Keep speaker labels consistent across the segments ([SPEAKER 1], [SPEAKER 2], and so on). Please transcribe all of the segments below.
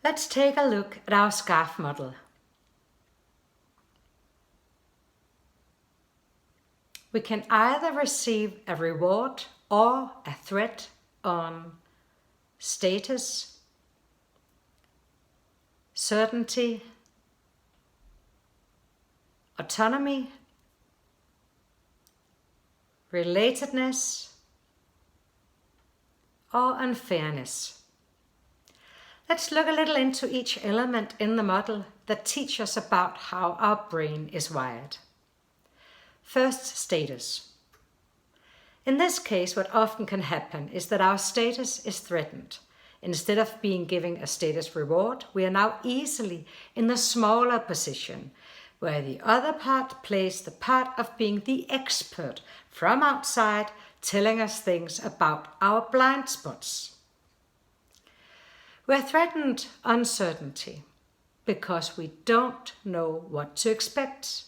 [SPEAKER 1] Let's take a look at our scarf model. We can either receive a reward or a threat on status, certainty, autonomy, relatedness, or unfairness. Let's look a little into each element in the model that teach us about how our brain is wired. First, status. In this case, what often can happen is that our status is threatened. Instead of being given a status reward, we are now easily in the smaller position, where the other part plays the part of being the expert from outside, telling us things about our blind spots. We're threatened uncertainty because we don't know what to expect.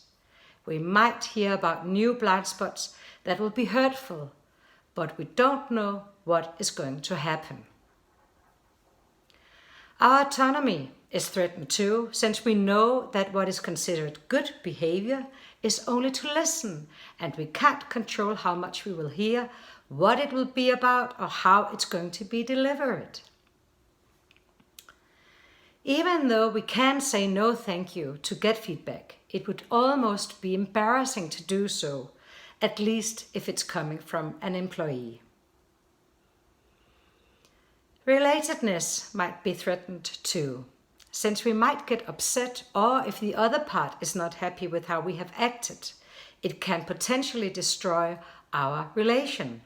[SPEAKER 1] We might hear about new blind spots that will be hurtful, but we don't know what is going to happen. Our autonomy is threatened too, since we know that what is considered good behavior is only to listen, and we can't control how much we will hear, what it will be about, or how it's going to be delivered. Even though we can say no thank you to get feedback, it would almost be embarrassing to do so, at least if it's coming from an employee. Relatedness might be threatened too, since we might get upset, or if the other part is not happy with how we have acted, it can potentially destroy our relation.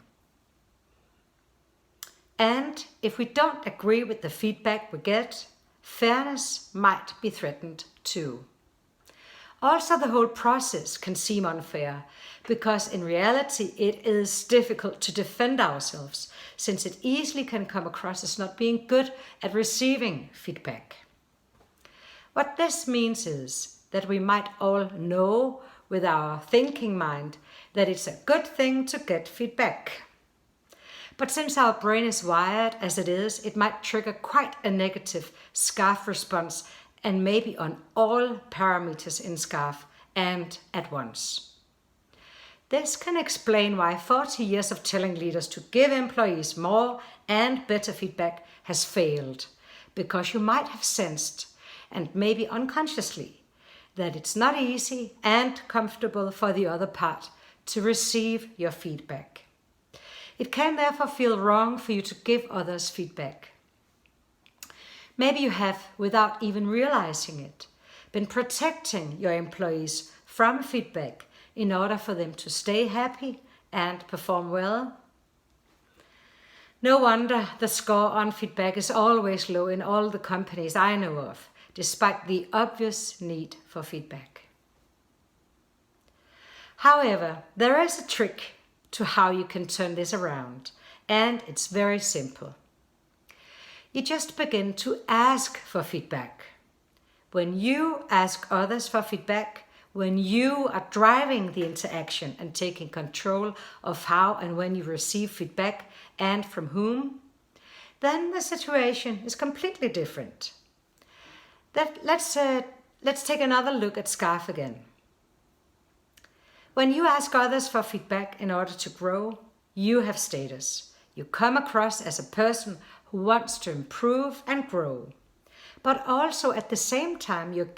[SPEAKER 1] And if we don't agree with the feedback we get, fairness might be threatened too. Also, the whole process can seem unfair because in reality it is difficult to defend ourselves, since it easily can come across as not being good at receiving feedback. What this means is that we might all know with our thinking mind that it's a good thing to get feedback. But since our brain is wired as it is, it might trigger quite a negative scarf response, and maybe on all parameters in scarf and at once. This can explain why 40 years of telling leaders to give employees more and better feedback has failed, because you might have sensed, and maybe unconsciously, that it's not easy and comfortable for the other part to receive your feedback. It can therefore feel wrong for you to give others feedback. Maybe you have, without even realizing it, been protecting your employees from feedback in order for them to stay happy and perform well. No wonder the score on feedback is always low in all the companies I know of, despite the obvious need for feedback. However, there is a trick to how you can turn this around, and it's very simple. You just begin to ask for feedback. When you ask others for feedback, when you are driving the interaction and taking control of how and when you receive feedback and from whom, then the situation is completely different. Let's take another look at scarf again. When you ask others for feedback in order to grow, you have status. You come across as a person who wants to improve and grow. But also at the same time, you're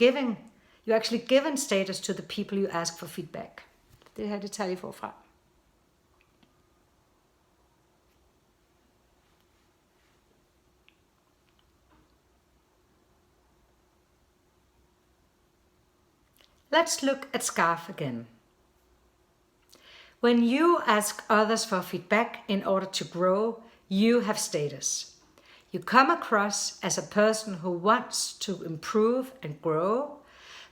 [SPEAKER 1] actually giving status to the people you ask for feedback. Det her detalje forfra. Let's look at scarf again. When you ask others for feedback in order to grow, you have status. You come across as a person who wants to improve and grow,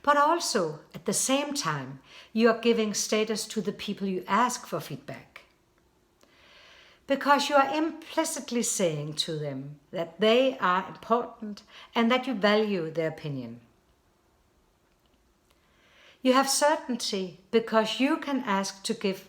[SPEAKER 1] but also at the same time, you are giving status to the people you ask for feedback. Because you are implicitly saying to them that they are important and that you value their opinion. You have certainty because you can ask to give